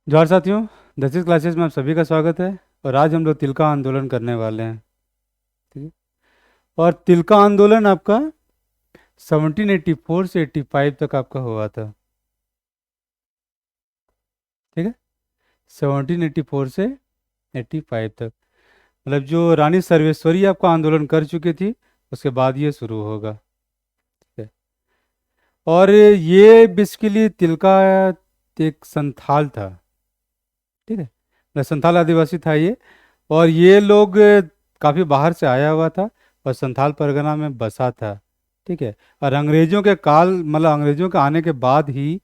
जोहार साथियों, 10वीं क्लासेस में आप सभी का स्वागत है। और आज हम लोग तिलका आंदोलन करने वाले हैं। ठीक है। और तिलका आंदोलन आपका 1784 से 85 तक आपका हुआ था। ठीक है। 1784 से 85 तक, मतलब जो रानी सर्वेश्वरी आपका आंदोलन कर चुकी थी, उसके बाद ये शुरू होगा। ठीक है। और ये बेसिकली तिलका एक संथाल था। ठीक है, मतलब संथाल आदिवासी था ये। और ये लोग काफ़ी बाहर से आया हुआ था और संथाल परगना में बसा था। ठीक है। और अंग्रेजों के काल, मतलब अंग्रेजों के आने के बाद ही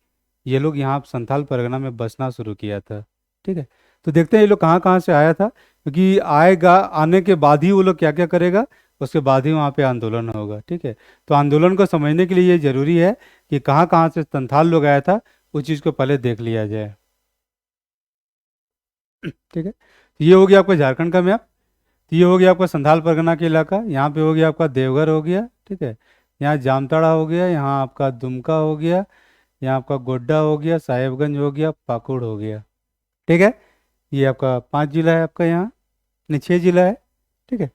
ये लोग यहाँ संथाल परगना में बसना शुरू किया था। ठीक है। तो देखते हैं ये लोग कहाँ कहाँ से आया था, क्योंकि आएगा, आने के बाद ही वो लोग क्या क्या करेगा, उसके बाद ही वहाँ पे आंदोलन होगा। ठीक है। तो आंदोलन को समझने के लिए ये जरूरी है कि कहाँ कहाँ से संथाल लोग आया था, उस चीज़ को पहले देख लिया जाए। ठीक है। तो ये हो गया आपका झारखंड का मैप। तो ये हो गया आपका संथाल परगना के इलाका। यहाँ पे हो गया आपका देवघर हो गया। ठीक है। यहाँ जामताड़ा हो गया, यहाँ आपका दुमका हो गया, यहाँ आपका गोड्डा हो गया, साहेबगंज हो गया, पाकुड़ हो गया। ठीक है। ये आपका 5 जिला है आपका यहाँ, नहीं 6 जिला है। ठीक है।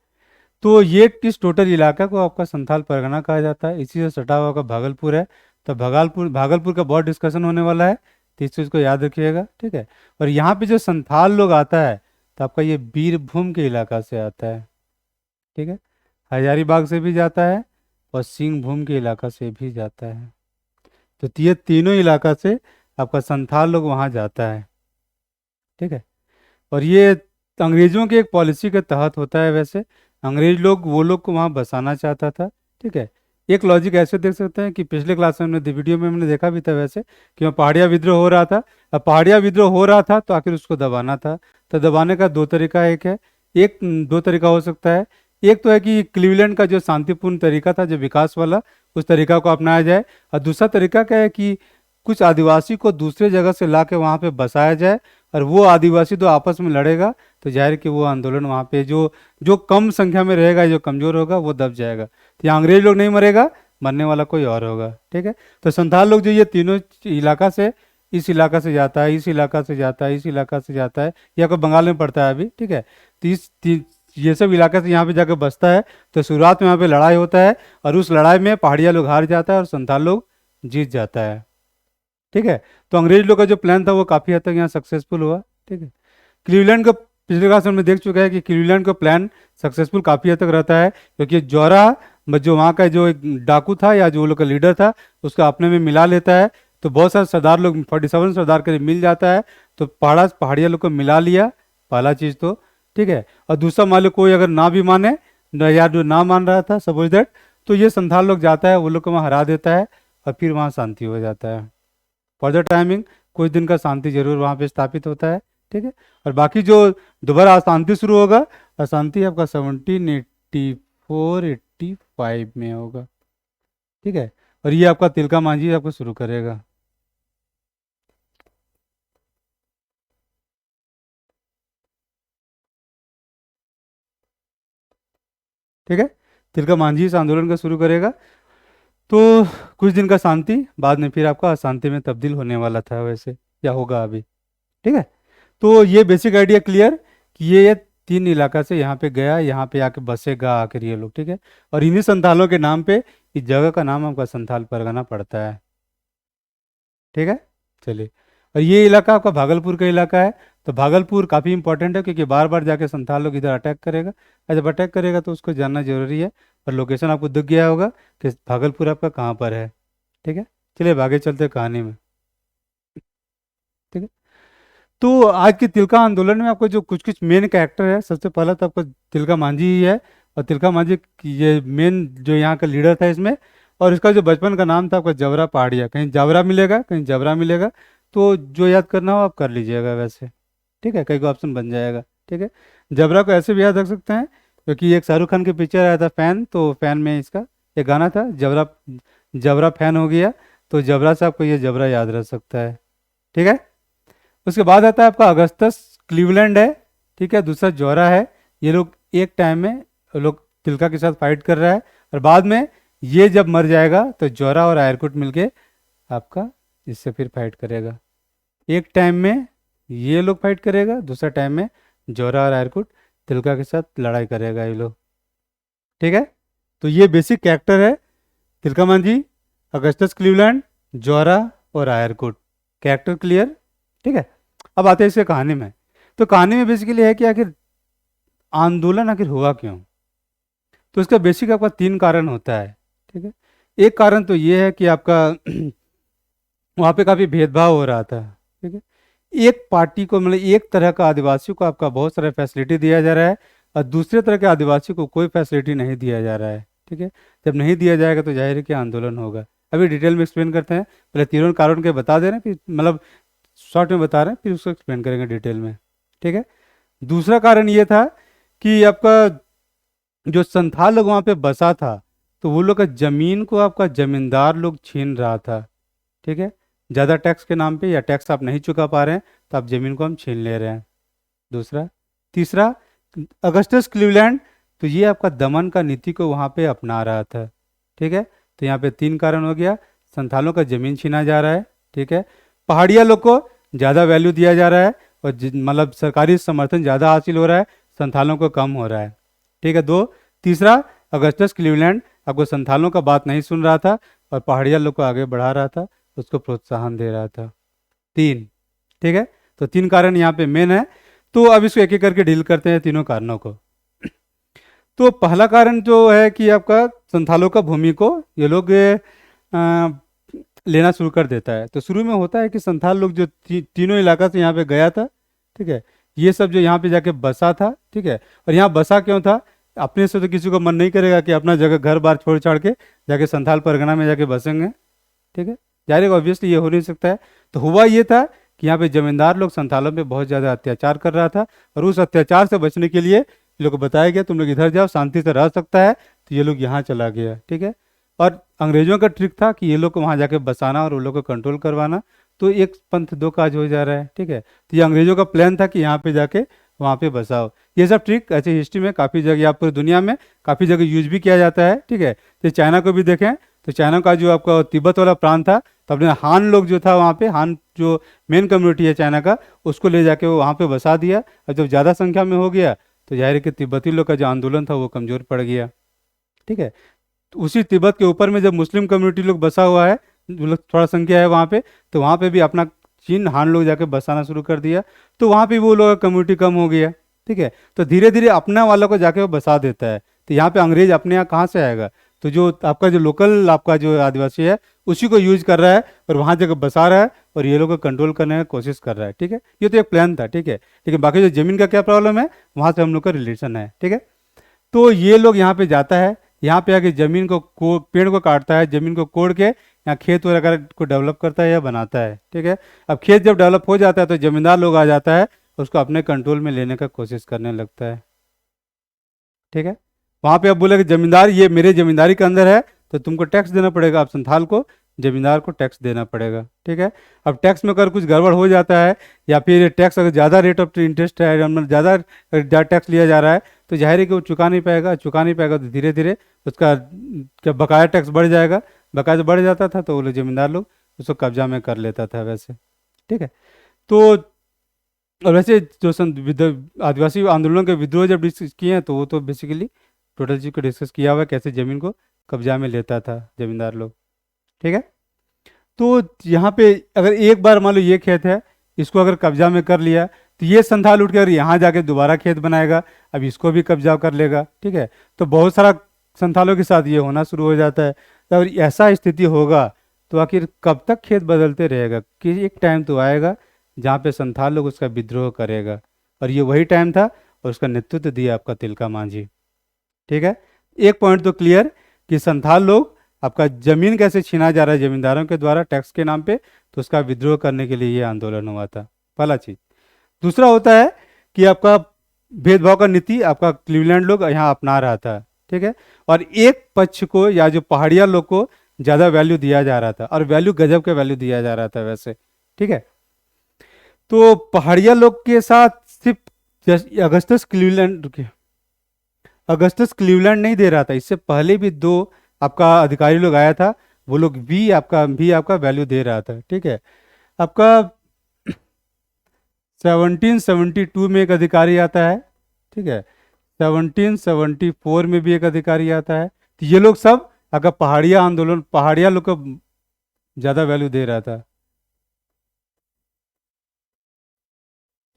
तो ये किस टोटल इलाका को आपका संथाल परगना कहा जाता है। इसी से सटा हुआ का भागलपुर है। तो भागलपुर भागलपुर का बहुत डिस्कशन होने वाला है, तो इस चीज़ को याद रखिएगा। ठीक है। और यहाँ पे जो संथाल लोग आता है, तो आपका ये बीरभूम के इलाका से आता है। ठीक है। हजारीबाग से भी जाता है और सिंहभूम के इलाका से भी जाता है। तो ये तीनों इलाका से आपका संथाल लोग वहाँ जाता है। ठीक है। और ये अंग्रेजों के एक पॉलिसी के तहत होता है। वैसे अंग्रेज लोग वो लोग को वहाँ बसाना चाहता था। ठीक है। एक लॉजिक ऐसे देख सकते हैं कि पिछले क्लास में हमने वीडियो में हमने देखा भी था वैसे, कि वहाँ पहाड़िया विद्रोह हो रहा था। अब पहाड़िया विद्रोह हो रहा था तो आखिर उसको दबाना था। तो दबाने का दो तरीका एक है, एक दो तरीका हो सकता है। एक तो है कि क्लीवलैंड का जो शांतिपूर्ण तरीका था, जो विकास वाला, उस तरीका को अपनाया जाए। और दूसरा तरीका क्या है कि कुछ आदिवासी को दूसरे जगह से ला के वहाँ पे बसाया जाए, और वो आदिवासी तो आपस में लड़ेगा, तो जाहिर है कि वो आंदोलन वहाँ पे जो जो कम संख्या में रहेगा, जो कमज़ोर होगा, वो दब जाएगा। तो यहाँ अंग्रेज लोग नहीं मरेगा, मरने वाला कोई और होगा। ठीक है। तो संथाल लोग जो ये तीनों इलाका से, इस इलाका से जाता है, इस इलाका से जाता है, इस इलाका से जाता है, ये आपको बंगाल में पड़ता है अभी। ठीक है। तो ये सब इलाका से यहाँ पे जाकर बसता है। तो शुरुआत में यहाँ पे लड़ाई होता है, और उस लड़ाई में पहाड़िया लोग हार जाता है और संथाल लोग जीत जाता है। ठीक है। तो अंग्रेज लोग का जो प्लान था वो काफ़ी हद तक यहाँ सक्सेसफुल हुआ। ठीक है। क्लीवलैंड का पिछले क्लास में हमने देख चुका है कि क्लीवलैंड का प्लान सक्सेसफुल काफ़ी हद तक रहता है, क्योंकि जोरा जो वहाँ का जो एक डाकू था या जो लोग का लीडर था, उसको अपने में मिला लेता है। तो बहुत सारे सरदार लोग, 47 सरदार करीब मिल जाता है। तो पहाड़िया लोग को मिला लिया, पहला चीज़ तो। ठीक है। और दूसरा, मान लो कोई अगर ना भी माने, या जो ना मान रहा था, सपोज दैट, तो ये संथाल लोग जाता है, वो लोग को वहाँ हरा देता है, और फिर वहाँ शांति हो जाता है। फॉर द टाइमिंग कुछ दिन का शांति जरूर वहाँ पे स्थापित होता है। ठीक है। और बाकी जो दोबारा अशांति शुरू होगा, अशांति आपका 1784-85 में होगा। ठीक है। और ये आपका तिलका मांझी आपको शुरू करेगा। ठीक है। तिलका मांझी इस आंदोलन का शुरू करेगा। तो कुछ दिन का शांति, बाद में फिर आपका अशांति में तब्दील होने वाला था वैसे, या होगा अभी। ठीक है। तो ये बेसिक आइडिया क्लियर कि ये तीन इलाका से यहाँ पे गया, यहाँ पे आके बसेगा आखिर ये लोग। ठीक है। और इन्हीं संथालों के नाम पे इस जगह का नाम आपका संथाल परगना पड़ता है। ठीक है। चलिए। और ये इलाका आपका भागलपुर का इलाका है। तो भागलपुर काफ़ी इंपॉर्टेंट है, क्योंकि बार बार जाके संथाल लोग इधर अटैक करेगा, और जब अटैक करेगा तो उसको जानना जरूरी है। और लोकेशन आपको दिख गया होगा कि भागलपुर आपका कहाँ पर है। ठीक है। चलिए अब आगे चलते हैं कहानी में। ठीक है। तो आज के तिलका आंदोलन में आपको जो कुछ कुछ मेन कैरेक्टर है, सबसे पहला तो आपका तिलका मांझी ही है। और तिलका मांझी ये मेन जो यहाँ का लीडर था इसमें। और इसका जो बचपन का नाम था आपका जबरा पहाड़िया, कहीं जबरा मिलेगा, कहीं जबरा मिलेगा। तो जो याद करना हो आप कर लीजिएगा वैसे। ठीक है, कहीं को ऑप्शन बन जाएगा। ठीक है। जबरा को ऐसे भी याद रख सकते हैं, क्योंकि एक शाहरुख खान की पिक्चर आया था फैन, तो फैन में इसका एक गाना था जबरा, जबरा फैन हो गया। तो जबरा से आपको ये जबरा याद रह सकता है। ठीक है। उसके बाद आता है आपका अगस्तस क्लीवलैंड है। ठीक है। दूसरा जोरा है। ये लोग एक टाइम में लोग तिलका के साथ फाइट कर रहा है, और बाद में ये जब मर जाएगा तो जोरा और आयरकुट मिलके आपका इससे फिर फाइट करेगा। एक टाइम में ये लोग फाइट करेगा, दूसरा टाइम में जोरा और आयरकुट तिलका के साथ लड़ाई करेगा ये लोग। ठीक है, तो ये बेसिक कैरेक्टर है तिलकामान जी, अगस्टस क्लीवलैंड, जोरा और आयरकुट। Character clear? ठीक है, अब आते हैं इसके कहानी में। तो कहानी में बेसिकली है कि आखिर आंदोलन आखिर हुआ क्यों। तो इसका बेसिक आपका 3 कारण होता है। ठीक है, एक कारण तो ये है कि आपका वहाँ पे काफ़ी भेदभाव हो रहा था। ठीक है, एक पार्टी को मतलब एक तरह का आदिवासी को आपका बहुत सारा फैसिलिटी दिया जा रहा है और दूसरे तरह के आदिवासी को कोई फैसिलिटी नहीं दिया जा रहा है। ठीक है, जब नहीं दिया जाएगा तो जाहिर है कि आंदोलन होगा। अभी डिटेल में एक्सप्लेन करते हैं, पहले तीनों कारण के बता दे रहे हैं, फिर मतलब शॉर्ट में बता रहे हैं, फिर उसको एक्सप्लेन करेंगे डिटेल में। ठीक है, दूसरा कारण ये था कि आपका जो संथाल लोग वहाँ पे बसा था, तो वो लोग का जमीन को आपका जमींदार लोग छीन रहा था। ठीक है, ज़्यादा टैक्स के नाम पे या टैक्स आप नहीं चुका पा रहे हैं तो आप ज़मीन को हम छीन ले रहे हैं। दूसरा, तीसरा, अगस्टस क्लीवलैंड, तो ये आपका दमन का नीति को वहाँ पे अपना रहा था। ठीक है, तो यहाँ पे 3 कारण हो गया, संथालों का ज़मीन छीना जा रहा है। ठीक है, पहाड़िया लोग को ज़्यादा वैल्यू दिया जा रहा है और मतलब सरकारी समर्थन ज़्यादा हासिल हो रहा है, संथालों को कम हो रहा है। ठीक है, दो। तीसरा, अगस्टस क्लीवलैंड आपको संथालों का बात नहीं सुन रहा था और पहाड़िया लोग को आगे बढ़ा रहा था, उसको प्रोत्साहन दे रहा था। 3। ठीक है, तो 3 कारण यहाँ पे मेन है। तो अब इसको एक एक करके डील करते हैं तीनों कारणों को। तो पहला कारण जो है कि आपका संथालों का भूमि को ये लोग लेना शुरू कर देता है। तो शुरू में होता है कि संथाल लोग जो तीनों इलाका से यहाँ पे गया था। ठीक है, ये सब जो यहाँ पे जाके बसा था। ठीक है, और यहाँ बसा क्यों था? अपने से तो किसी को मन नहीं करेगा कि अपना जगह घर बार छोड़ छाड़ के जाके संथाल परगना में जाके बसेंगे। ठीक है, जाहिर है ऑब्वियसली ये हो नहीं सकता है। तो हुआ ये था कि यहाँ पे जमींदार लोग संथालों पे बहुत ज़्यादा अत्याचार कर रहा था और उस अत्याचार से बचने के लिए ये लोग को बताया गया तुम लोग इधर जाओ, शांति से रह सकता है। तो ये लोग यहाँ चला गया। ठीक है, और अंग्रेजों का ट्रिक था कि ये लोग को वहाँ जाके बसाना और उन लोग को कंट्रोल करवाना। तो एक पंथ दो काज हो जा रहा है। ठीक है, तो ये अंग्रेजों का प्लान था कि यहाँ पे जाके वहाँ पे बसाओ। ये सब ट्रिक ऐसे हिस्ट्री में काफ़ी जगह, आप पूरी दुनिया में काफ़ी जगह यूज भी किया जाता है। ठीक है, तो चाइना को भी देखें तो चाइना का जो आपका तिब्बत वाला प्रांत था, तो अपने हान लोग जो था वहाँ पे, हान जो मेन कम्युनिटी है चाइना का, उसको ले जाके वो वहाँ पे बसा दिया। और जब ज़्यादा संख्या में हो गया तो जाहिर है कि तिब्बती लोग का जो आंदोलन था वो कमज़ोर पड़ गया। ठीक है, तो उसी तिब्बत के ऊपर में जब मुस्लिम कम्युनिटी लोग बसा हुआ है, जो लोग थोड़ा संख्या है वहाँ पे, तो वहाँ पे भी अपना चीन हान लोग जाके बसाना शुरू कर दिया। तो वहाँ पे वो लोग कम्युनिटी कम हो गया। ठीक है, तो धीरे धीरे अपना वालों को जाके वो बसा देता है। तो यहाँ पे अंग्रेज अपने यहाँ कहाँ से आएगा? तो जो आपका जो लोकल आपका जो आदिवासी है उसी को यूज कर रहा है और वहाँ जगह बसा रहा है और ये लोग को कंट्रोल करने की कोशिश कर रहा है। ठीक है, ये तो एक प्लान था। ठीक है, लेकिन बाकी जो जमीन का क्या प्रॉब्लम है, वहाँ से हम लोग का रिलेशन है। ठीक है, तो ये लोग यहाँ पे जाता है, यहाँ पे आके जमीन को पेड़ को काटता है, जमीन को कोड़ के यहाँ खेत वगैरह को डेवलप करता है या बनाता है। ठीक है, अब खेत जब डेवलप हो जाता है तो जमींदार लोग आ जाता है, उसको अपने कंट्रोल में लेने का कोशिश करने लगता है। ठीक है, वहाँ पे अब बोले कि जमींदार ये मेरे जमींदारी के अंदर है तो तुमको टैक्स देना पड़ेगा। अब संथाल को जमींदार को टैक्स देना पड़ेगा। ठीक है, अब टैक्स में अगर कुछ गड़बड़ हो जाता है या फिर टैक्स अगर ज़्यादा रेट ऑफ इंटरेस्ट है, मतलब ज़्यादा टैक्स लिया जा रहा है, तो जाहिर है कि वो चुका नहीं पाएगा तो धीरे धीरे उसका क्या बकाया टैक्स बढ़ जाएगा। बकाया जो बढ़ जाता था तो वो लोग जमींदार लोग उसको कब्जा में कर लेता था वैसे। ठीक है, तो और वैसे जो आदिवासी आंदोलनों के विद्रोह जब डिस्कस किए हैं तो वो तो बेसिकली टोटल चीज को डिस्कस किया हुआ है, कैसे जमीन को कब्जा में लेता था जमींदार लोग। ठीक है, तो यहाँ पे अगर एक बार मान लो ये खेत है, इसको अगर कब्जा में कर लिया तो ये संथाल उठ कर यहाँ जाके दोबारा खेत बनाएगा, अब इसको भी कब्जा कर लेगा। ठीक है, तो बहुत सारा संथालों के साथ ये होना शुरू हो जाता है। तो अगर ऐसा स्थिति होगा तो आखिर कब तक खेत बदलते रहेगा? कि एक टाइम तो आएगा जहाँ पे संथाल लोग उसका विद्रोह करेगा, और ये वही टाइम था और उसका नेतृत्व दिया आपका तिलका मांझी। ठीक है, एक पॉइंट तो क्लियर कि संथाल लोग आपका जमीन कैसे छीना जा रहा है जमींदारों के द्वारा टैक्स के नाम पे, तो उसका विद्रोह करने के लिए ये आंदोलन हुआ था, पहला चीज। दूसरा होता है कि आपका भेदभाव का नीति आपका क्लीवलैंड लोग यहाँ अपना रहा था। ठीक है, और एक पक्ष को या जो पहाड़िया लोग को ज़्यादा वैल्यू दिया जा रहा था, और वैल्यू गजब के वैल्यू दिया जा रहा था वैसे। ठीक है, तो पहाड़िया लोग के साथ सिर्फ अगस्टस क्लीवलैंड नहीं दे रहा था, इससे पहले भी 2 आपका अधिकारी लोग आया था, वो लोग भी आपका वैल्यू दे रहा था। ठीक है, आपका 1772 में एक अधिकारी आता है, ठीक है, 1774 में भी एक अधिकारी आता है। तो ये लोग सब अगर पहाड़िया आंदोलन, पहाड़िया लोग को ज़्यादा वैल्यू दे रहा था,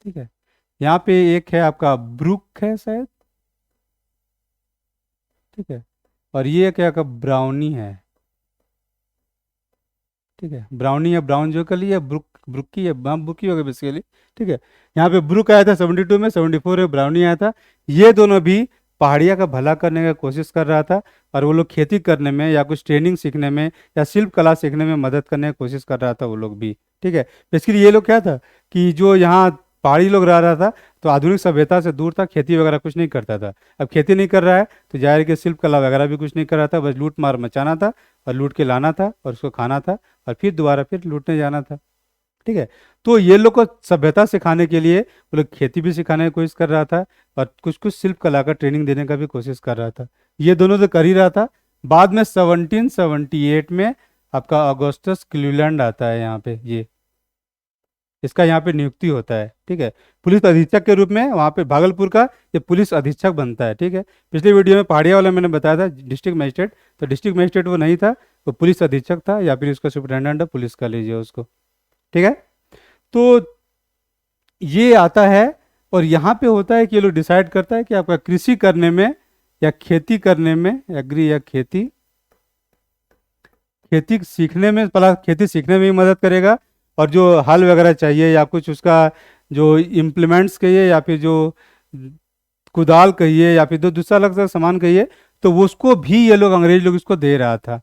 ठीक है। यहाँ पे एक है आपका ब्रुक है शायद, ठीक है, और ये क्या का ब्राउनी है, ठीक है, ब्राउनी या ब्राउन जो कर लिया, ब्रुक ब्रुकी है, बुकी हो गया बेसिकली, ठीक है। यहाँ पे ब्रुक आया था 72 में, 74 में ब्राउनी आया था। ये दोनों भी पहाड़िया का भला करने का कोशिश कर रहा था, और वो लोग खेती करने में या कुछ ट्रेनिंग सीखने में या शिल्प कला सीखने में मदद करने की कोशिश कर रहा था वो लोग भी, ठीक है। बेसिकली ये लोग क्या था कि जो यहाँ पहाड़ी लोग रह रहा था, तो आधुनिक सभ्यता से दूर था, खेती वगैरह कुछ नहीं करता था। अब खेती नहीं कर रहा है तो जाहिर है कि शिल्प कला वगैरह भी कुछ नहीं कर रहा था, बस लूट मार मचाना था और लूट के लाना था और उसको खाना था और फिर दोबारा फिर लूटने जाना था, ठीक है। तो ये लोग को सभ्यता सिखाने के लिए वो लोग खेती भी सिखाने की कोशिश कर रहा था और कुछ कुछ शिल्प कला का ट्रेनिंग देने का भी कोशिश कर रहा था। ये दोनों तो कर ही रहा था। बाद में 1778 में आपका ऑगस्टस क्लीवलैंड आता है यहाँ पे, ये इसका यहाँ पे नियुक्ति होता है, ठीक है, पुलिस अधीक्षक के रूप में। वहाँ पे भागलपुर का ये पुलिस अधीक्षक बनता है, ठीक है। पिछले वीडियो में पहाड़िया वाला मैंने बताया था डिस्ट्रिक्ट मजिस्ट्रेट, तो डिस्ट्रिक्ट मजिस्ट्रेट वो नहीं था, वो पुलिस अधीक्षक था, या फिर उसका सुपरिटेंडेंट ऑफ पुलिस का लीजिए उसको, ठीक है। तो ये आता है और यहाँ पे होता है कि ये लोग डिसाइड करता है कि आपका कृषि करने में या खेती करने में, एग्री या खेती, खेती सीखने में, पहला खेती सीखने में भी मदद करेगा, और जो हल वगैरह चाहिए या कुछ उसका जो इम्प्लीमेंट्स कहिए या फिर जो कुदाल कहिए या फिर जो दूसरा अलग सा सामान कहिए, तो वो उसको भी ये लोग अंग्रेज लोग इसको दे रहा था,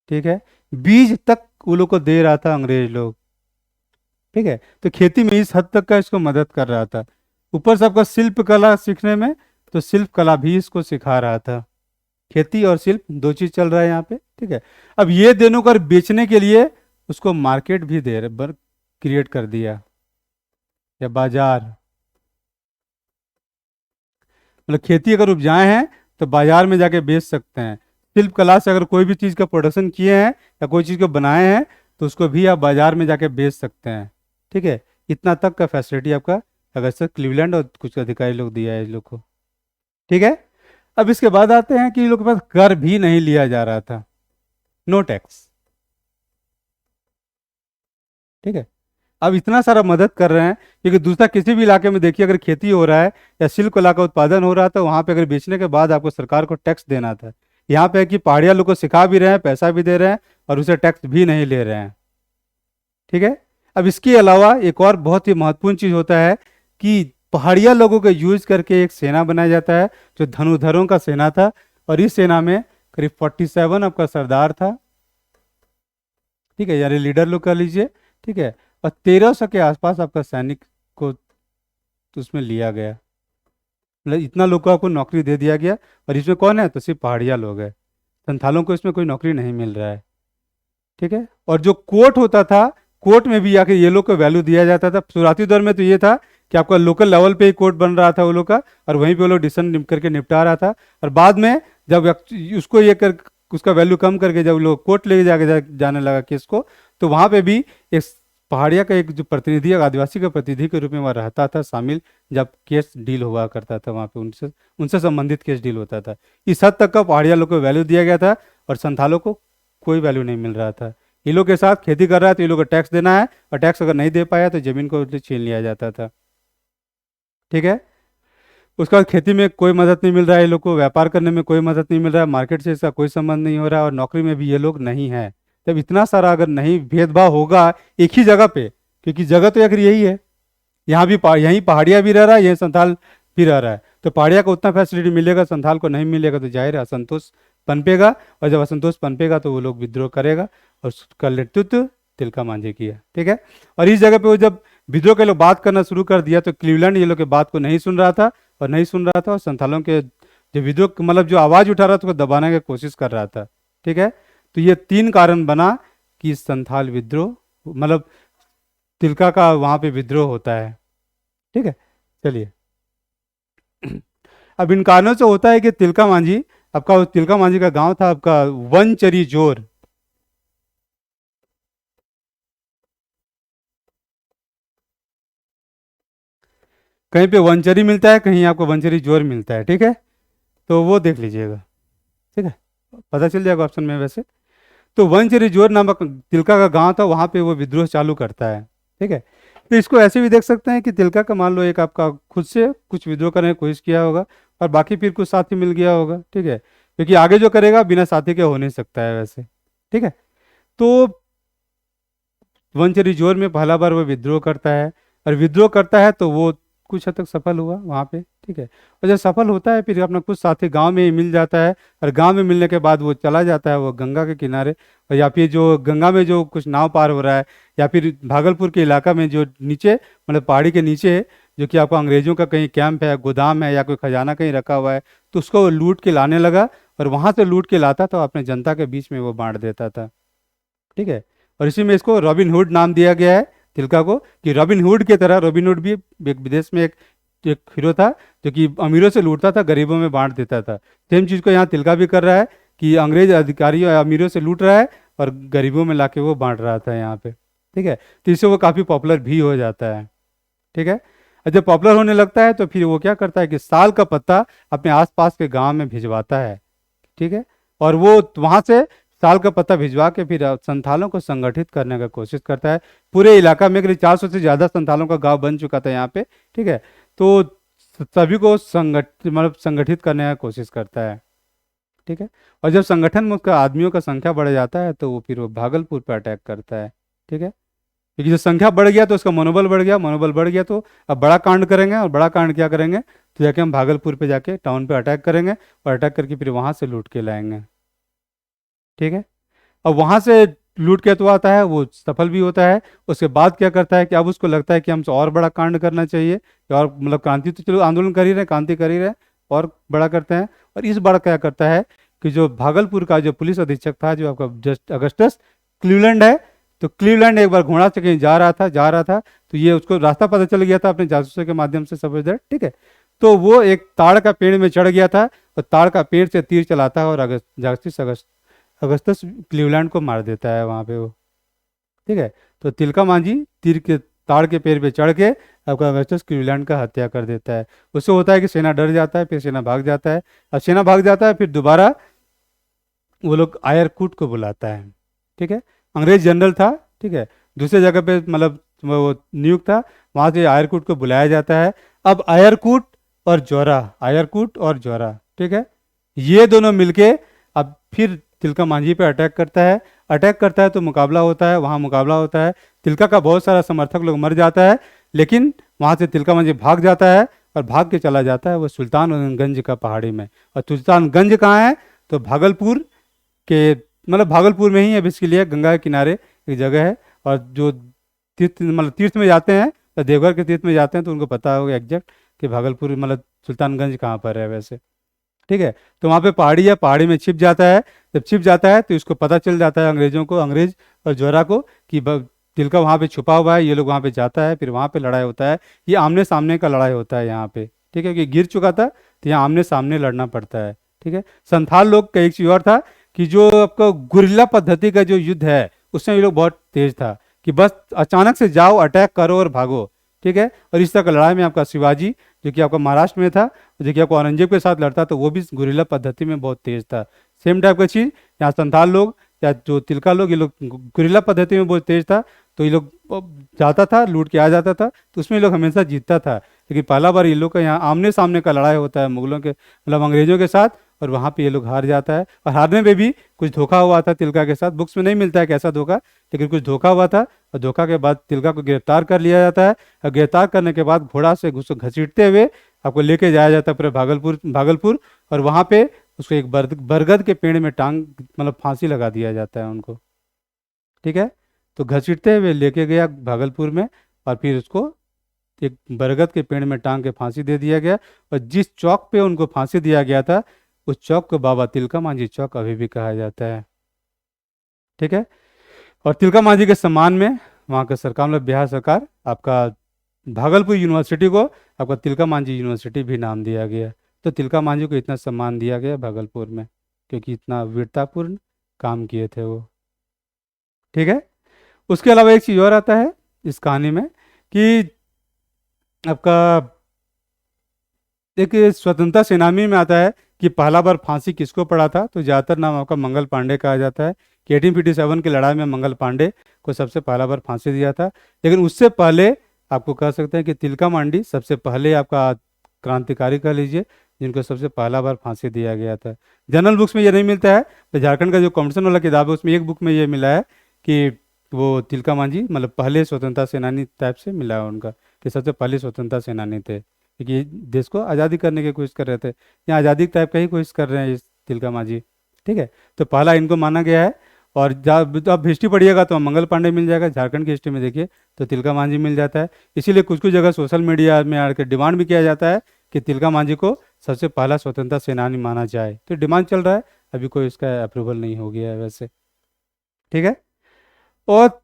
ठीक है। बीज तक वो लोग को दे रहा था अंग्रेज लोग, ठीक है। तो खेती में इस हद तक का इसको मदद कर रहा था। ऊपर से आपका शिल्प कला सीखने में, तो शिल्प कला भी इसको सिखा रहा था। खेती और शिल्प दो चीज चल रहा है यहाँ पे, ठीक है। अब ये दोनों कर बेचने के लिए उसको मार्केट भी दे रहे, क्रिएट कर दिया, या बाजार, मतलब खेती अगर उपजाए हैं तो बाजार में जाके बेच सकते हैं। शिल्प कला से अगर कोई भी चीज़ का प्रोडक्शन किए हैं या कोई चीज़ को बनाए हैं तो उसको भी आप बाजार में जाके बेच सकते हैं, ठीक है। इतना तक का फैसिलिटी आपका अगर सर क्लीवलैंड और कुछ अधिकारी लोग दिया है इस लोग को, ठीक है। अब इसके बाद आते हैं कि इन लोग के पास कर भी नहीं लिया जा रहा था, नो टैक्स, ठीक है। अब इतना सारा मदद कर रहे हैं क्योंकि दूसरा किसी भी इलाके में देखिए अगर खेती हो रहा है या शिल्प कला का उत्पादन हो रहा था, वहां पे अगर बेचने के बाद आपको सरकार को टैक्स देना था। यहाँ पे है कि पहाड़िया लोग को सिखा भी रहे हैं, पैसा भी दे रहे हैं और उसे टैक्स भी नहीं ले रहे हैं, ठीक है। अब इसके अलावा एक और बहुत ही महत्वपूर्ण चीज होता है कि पहाड़िया लोगों को यूज करके एक सेना बनाया जाता है जो धनुधरों का सेना था, और इस सेना में करीब 47 आपका सरदार था, ठीक है, यानी लीडर लोग कर लीजिए, ठीक है। और 1300 के आसपास आपका सैनिक को तो उसमें लिया गया, मतलब इतना लोग को आपको नौकरी दे दिया गया। और इसमें कौन है, तो सिर्फ पहाड़िया लोग हैं, संथालों को इसमें कोई नौकरी नहीं मिल रहा है, ठीक है। और जो कोर्ट होता था, कोर्ट में भी आके ये लोग को वैल्यू दिया जाता था। शुरुआती दौर में तो ये था कि आपका लोकल लेवल पे ही कोर्ट बन रहा था वो लोग का, और वहीं पे वो लोग डिसीजन करके निपटा रहा था। और बाद में जब उसको ये कर उसका वैल्यू कम करके जब लोग कोर्ट लेके जाने लगा केस को, तो वहाँ पे भी एक पहाड़िया का एक जो प्रतिनिधि, आदिवासी का प्रतिनिधि के रूप में वहाँ रहता था शामिल, जब केस डील हुआ करता था वहाँ पे उनसे उनसे संबंधित केस डील होता था। इस हद तक का पहाड़िया लोग को वैल्यू दिया गया था और संथालों को कोई वैल्यू नहीं मिल रहा था। ये लोग के साथ खेती कर रहा है तो ये लोग को टैक्स देना है, और टैक्स अगर नहीं दे पाया तो जमीन को छीन लिया जाता था, ठीक है। उसके बाद खेती में कोई मदद नहीं मिल रहा है, ये लोग को व्यापार करने में कोई मदद नहीं मिल रहा है, मार्केट से इसका कोई संबंध नहीं हो रहा है, और नौकरी में भी ये लोग नहीं है। जब इतना सारा अगर नहीं भेदभाव होगा एक ही जगह पे, क्योंकि जगह तो आखिर यही है, यहाँ भी यहीं पहाड़िया भी रह रहा है, यहीं संथाल भी रह रहा है, तो पहाड़िया को उतना फैसिलिटी मिलेगा, संथाल को नहीं मिलेगा, तो जाहिर है असंतोष पनपेगा, और जब असंतोष पनपेगा तो वो लोग विद्रोह करेगा, और उसका नेतृत्व तिलका मांझी किया, ठीक है। और इस जगह पे वो जब विद्रोह के लोग बात करना शुरू कर दिया तो क्लीवलैंड ये लोग के बात को नहीं सुन रहा था, और संथालों के जो विद्रोह मतलब जो आवाज उठा रहा था उसको दबाने की कोशिश कर रहा था, ठीक है। तो ये तीन कारण बना कि संथाल विद्रोह, मतलब तिलका का वहां पे विद्रोह होता है, ठीक है। चलिए अब इन कारणों से होता है कि तिलका मांझी, आपका तिलका मांझी का गांव था आपका वनचरी जोर, कहीं पे वंचरी मिलता है, कहीं आपको वंचरी जोर मिलता है, ठीक है, तो वो देख लीजिएगा, ठीक है, पता चल जाएगा ऑप्शन में वैसे। तो वंचरी जोर नामक तिलका का गांव था, वहां पे वो विद्रोह चालू करता है, ठीक है। तो इसको ऐसे भी देख सकते हैं कि तिलका का मान लो एक आपका खुद से कुछ विद्रोह करने की कोशिश किया होगा और बाकी फिर कुछ साथी मिल गया होगा, ठीक है, क्योंकि आगे जो करेगा बिना साथी के हो नहीं सकता है वैसे, ठीक है। तो वंश रिजोर में पहला बार वो विद्रोह करता है, और विद्रोह करता है तो वो कुछ हद तक सफल हुआ वहाँ पे, ठीक है। और जब सफल होता है फिर अपना कुछ साथी गांव में ही मिल जाता है, और गांव में मिलने के बाद वो चला जाता है वो गंगा के किनारे, और या फिर जो गंगा में जो कुछ नाव पार हो रहा है, या फिर भागलपुर के इलाका में जो नीचे मतलब पहाड़ी के नीचे है, जो कि आपको अंग्रेजों का कहीं कैंप है, गोदाम है, या कोई खजाना कहीं रखा हुआ है, तो उसको वो लूट के लाने लगा, और वहां से लूट के लाता था अपने जनता के बीच में वो बांट देता था, ठीक है। और इसी में इसको रॉबिन हुड नाम दिया गया है तिलका को, कि रॉबिन हुड की तरह, रॉबिन हुड भी एक विदेश में एक हीरो था जो कि अमीरों से लूटता था, गरीबों में बांट देता था। सेम चीज़ को यहाँ तिलका भी कर रहा है कि अंग्रेज अधिकारियों या अमीरों से लूट रहा है और गरीबों में लाके वो बांट रहा था यहाँ पे, ठीक है। तो इससे वो काफ़ी पॉपुलर भी हो जाता है, ठीक है। और जब पॉपुलर होने लगता है तो फिर वो क्या करता है कि साल का पत्ता अपने आसपास के गांव में भिजवाता है, ठीक है। और वो वहां से साल का पत्ता भिजवा के फिर संथालों को संगठित करने का कोशिश करता है। पूरे इलाका में करीब 400 से ज़्यादा संथालों का गांव बन चुका था यहाँ पे, ठीक है। तो सभी को संगठित करने का कोशिश करता है, ठीक है। और जब संगठन में उसका आदमियों का संख्या बढ़ जाता है तो वो फिर वो भागलपुर पर अटैक करता है, ठीक है। क्योंकि जब संख्या बढ़ गया तो उसका मनोबल बढ़ गया, मनोबल बढ़ गया तो अब बड़ा कांड करेंगे, और बड़ा कांड क्या करेंगे, तो जाके हम भागलपुर पे जाके टाउन पे अटैक करेंगे, और अटैक करके फिर वहां से लूट के लाएंगे, ठीक है। अब वहां से लूट के तो आता है, वो सफल भी होता है। उसके बाद क्या करता है कि अब उसको लगता है कि हमसे और बड़ा कांड करना चाहिए, और मतलब क्रांति तो चलो आंदोलन कर ही रहे, क्रांति कर ही रहे, और बड़ा करते हैं। और इस बार क्या करता है कि जो भागलपुर का जो पुलिस अधीक्षक था, जो आपका जस्ट अगस्टस क्लीवलैंड है, तो क्लीवलैंड एक बार घोड़ा से कहीं जा रहा था, तो ये उसको रास्ता पता चल गया था अपने जासूसों के माध्यम से सब इधर, ठीक है। तो वो एक ताड़ का पेड़ में चढ़ गया था, और ताड़ का पेड़ से तीर चलाता है, और अगस्टस क्लीवलैंड को मार देता है वहाँ पे वो, ठीक है। तो तिलका मांझी तीर के ताड़ के पेड़ पे चढ़ के आपका अगस्टस क्लीवलैंड का हत्या कर देता है। उससे होता है कि सेना डर जाता है, फिर सेना भाग जाता है। अब सेना भाग जाता है, फिर दोबारा वो लोग आयरकूट को बुलाता है, ठीक है। अंग्रेज जनरल था, ठीक है, दूसरे जगह पे मतलब वो नियुक्त था, वहाँ से आयरकूट को बुलाया जाता है। अब आयरकूट और जोरा, ठीक है, ये दोनों मिलके अब फिर तिलका मांझी पे अटैक करता है तो मुकाबला होता है, वहाँ मुकाबला होता है। तिलका का बहुत सारा समर्थक लोग मर जाता है, लेकिन वहाँ से तिलका मांझी भाग जाता है, और भाग के चला जाता है वो सुल्तानगंज का पहाड़ी में। और सुल्तानगंज कहाँ है, तो भागलपुर के मतलब भागलपुर में ही है बेसिकली, गंगा के किनारे एक जगह है। और जो तीर्थ में जाते हैं, तो देवघर के तीर्थ में जाते हैं तो उनको पता होगा एग्जैक्ट कि भागलपुर मतलब सुल्तानगंज कहाँ पर है वैसे, ठीक है। तो वहाँ पे पहाड़ी है, पहाड़ी में छिप जाता है। जब छिप जाता है तो इसको पता चल जाता है अंग्रेजों को, अंग्रेज और जोरा को, कि तिलका वहाँ पे छुपा हुआ है। ये लोग वहाँ पे जाता है, फिर वहाँ पे लड़ाई होता है। ये आमने सामने का लड़ाई होता है यहाँ पे, ठीक है, कि गिर चुका था तो यहाँ आमने सामने लड़ना पड़ता है, ठीक है। संथाल लोग का एक चीज और था कि जो आपका गुरिल्ला पद्धति का जो युद्ध है उसमें ये लोग बहुत तेज था, कि बस अचानक से जाओ, अटैक करो और भागो, ठीक है। और इस तरह का लड़ाई में आपका शिवाजी, जो कि आपका महाराष्ट्र में था, जो कि आपको औरंगजेब के साथ लड़ता, तो वो भी गुरिल्ला पद्धति में बहुत तेज था। सेम टाइप का चीज़ यहाँ संथाल लोग या जो तिलका लोग, ये लोग गुरिल्ला पद्धति में बहुत तेज था। तो ये लोग जाता था, लूट के आ जाता था, तो उसमें ये लोग हमेशा जीतता था। लेकिन पहला बार ये लोग का यहाँ आमने सामने का लड़ाई होता है मुगलों के मतलब अंग्रेजों के साथ, और वहाँ पे ये लोग हार जाता है। और हारने में भी कुछ धोखा हुआ था तिलका के साथ, बुक्स में नहीं मिलता है कैसा धोखा, लेकिन कुछ धोखा हुआ था। और धोखा के बाद तिलका को गिरफ्तार कर लिया जाता है, और गिरफ्तार करने के बाद घोड़ा से घुस घसीटते हुए आपको लेके जाया जाता है पूरे भागलपुर। और वहाँ पे उसको एक बरगद के पेड़ में टांग मतलब फांसी लगा दिया जाता है उनको, ठीक है। तो घसीटते हुए लेके गया भागलपुर में, और फिर उसको एक बरगद के पेड़ में टांग के फांसी दे दिया गया। और जिस चौक पे उनको फांसी दिया गया था उस चौक को बाबा तिलका मांझी चौक अभी भी कहा जाता है, ठीक है। और तिलका मांझी के सम्मान में वहाँ का सरकार मतलब बिहार सरकार आपका भागलपुर यूनिवर्सिटी को आपका तिलका मांझी यूनिवर्सिटी भी नाम दिया गया। तो तिलका मांझी को इतना सम्मान दिया गया भागलपुर में, क्योंकि इतना वीरतापूर्ण काम किए थे वो, ठीक है। उसके अलावा एक चीज़ और आता है इस कहानी में कि आपका एक स्वतंत्रता सेनानी में आता है कि पहला बार फांसी किसको पड़ा था, तो ज़्यादातर नाम आपका मंगल पांडे कहा जाता है कि 1857 की लड़ाई में मंगल पांडे को सबसे पहला बार फांसी दिया था। लेकिन उससे पहले आपको कह सकते हैं कि तिलका मांझी सबसे पहले आपका क्रांतिकारी कह लीजिए जिनको सबसे पहला बार फांसी दिया गया था। जनरल बुक्स में ये नहीं मिलता है, तो झारखंड का जो कॉम्पिटिशन वाला किताब है उसमें एक बुक में ये मिला है कि वो तिलका मांझी मतलब पहले स्वतंत्रता सेनानी टाइप से मिला है उनका, कि सबसे पहले स्वतंत्रता सेनानी थे, क्योंकि देश को आज़ादी करने की कोशिश कर रहे थे, या आज़ादी टाइप का ही कोशिश कर रहे हैं इस तिलका मांझी। ठीक है, तो पहला इनको माना गया है। और जब आप हिस्ट्री पढ़िएगा तो मंगल पांडे मिल जाएगा, झारखंड की हिस्ट्री में देखिए तो तिलका मांझी मिल जाता है। इसीलिए कुछ कुछ जगह सोशल मीडिया में आकर डिमांड भी किया जाता है कि तिलका मांझी को सबसे पहला स्वतंत्रता सेनानी माना जाए, तो डिमांड चल रहा है, अभी कोई इसका अप्रूवल नहीं हो गया है वैसे। ठीक है, और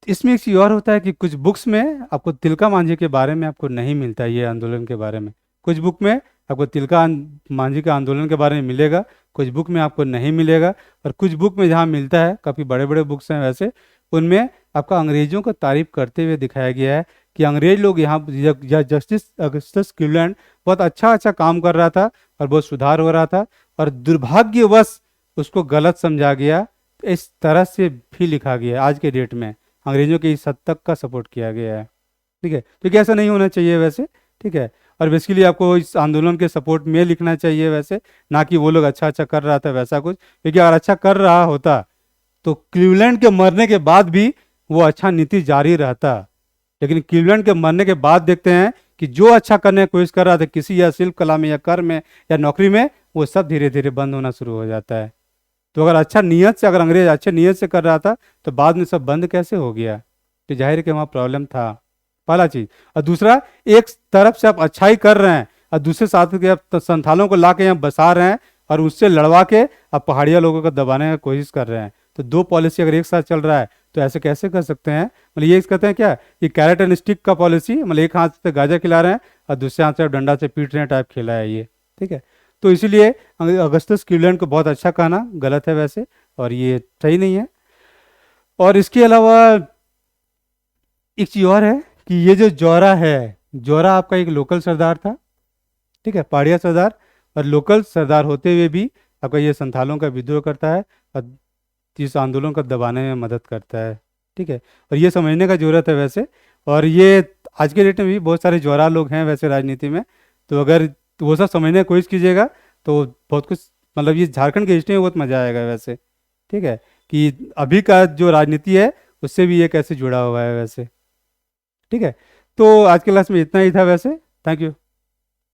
इसमें एक चीज़ और होता है कि कुछ बुक्स में आपको तिलका मांझी के बारे में आपको नहीं मिलता है, ये आंदोलन के बारे में। कुछ बुक में आपको मांझी के आंदोलन के बारे में मिलेगा, कुछ बुक में आपको नहीं मिलेगा। और कुछ बुक में जहाँ मिलता है, काफ़ी बड़े बड़े बुक्स हैं वैसे, उनमें आपका अंग्रेजों को तारीफ करते हुए दिखाया गया है कि अंग्रेज लोग यहाँ जस्टिस अगस्टस क्लीवलैंड बहुत अच्छा अच्छा काम कर रहा था और बहुत सुधार हो रहा था, और दुर्भाग्यवश उसको गलत समझा गया। इस तरह से भी लिखा गया है आज के डेट में, अंग्रेजों के इस हद तक का सपोर्ट किया गया है। ठीक है, क्योंकि ऐसा नहीं होना चाहिए वैसे। ठीक है, और बेसिकली आपको इस आंदोलन के सपोर्ट में लिखना चाहिए वैसे, ना कि वो लोग अच्छा अच्छा कर रहा था वैसा कुछ, क्योंकि अगर अच्छा कर रहा होता तो क्लीवलैंड के मरने के बाद भी वो अच्छा नीति जारी रहता। लेकिन क्लीवलैंड के मरने के बाद देखते हैं कि जो अच्छा करने की कोशिश कर रहा था किसी या शिल्प कला में या कर में या नौकरी में, वो सब धीरे धीरे बंद होना शुरू हो जाता है। तो अगर अच्छा नियत से, अगर अंग्रेज अच्छे नियत से कर रहा था तो बाद में सब बंद कैसे हो गया, तो जाहिर है कि वहाँ प्रॉब्लम था, पहला चीज। और दूसरा, एक तरफ से आप अच्छाई कर रहे हैं और दूसरे साथ के आप संथालों को ला के यहाँ बसा रहे हैं और उससे लड़वा के आप पहाड़िया लोगों को दबाने की कोशिश कर रहे हैं। तो दो पॉलिसी अगर एक साथ चल रहा है तो ऐसे कैसे कर सकते हैं। मतलब ये कहते हैं क्या, ये कैरेट एंड स्टिक का पॉलिसी, मतलब एक हाथ से गाजर खिला रहे हैं और दूसरे हाथ से आप डंडा से पीट रहे हैं टाइप खेला है ये। ठीक है, तो इसीलिए अगस्टस क्लीवलैंड को बहुत अच्छा कहना गलत है वैसे, और ये सही नहीं है। और इसके अलावा एक चीज़ और है कि ये जो जौहरा है, जौहरा आपका एक लोकल सरदार था। ठीक है, पहाड़िया सरदार, और लोकल सरदार होते हुए भी आपका ये संथालों का विद्रोह करता है और इस आंदोलन को दबाने में मदद करता है। ठीक है, और ये समझने का जरूरत है वैसे। और ये आज के डेट में भी बहुत सारे जौहरा लोग हैं वैसे राजनीति में, तो अगर वो सब समझने की कोशिश कीजिएगा तो बहुत कुछ, मतलब ये झारखंड की हिस्ट्री में बहुत मजा आएगा वैसे। ठीक है, कि अभी का जो राजनीति है उससे भी ये कैसे जुड़ा हुआ है वैसे। ठीक है, तो आज के क्लास में इतना ही था वैसे। Thank you.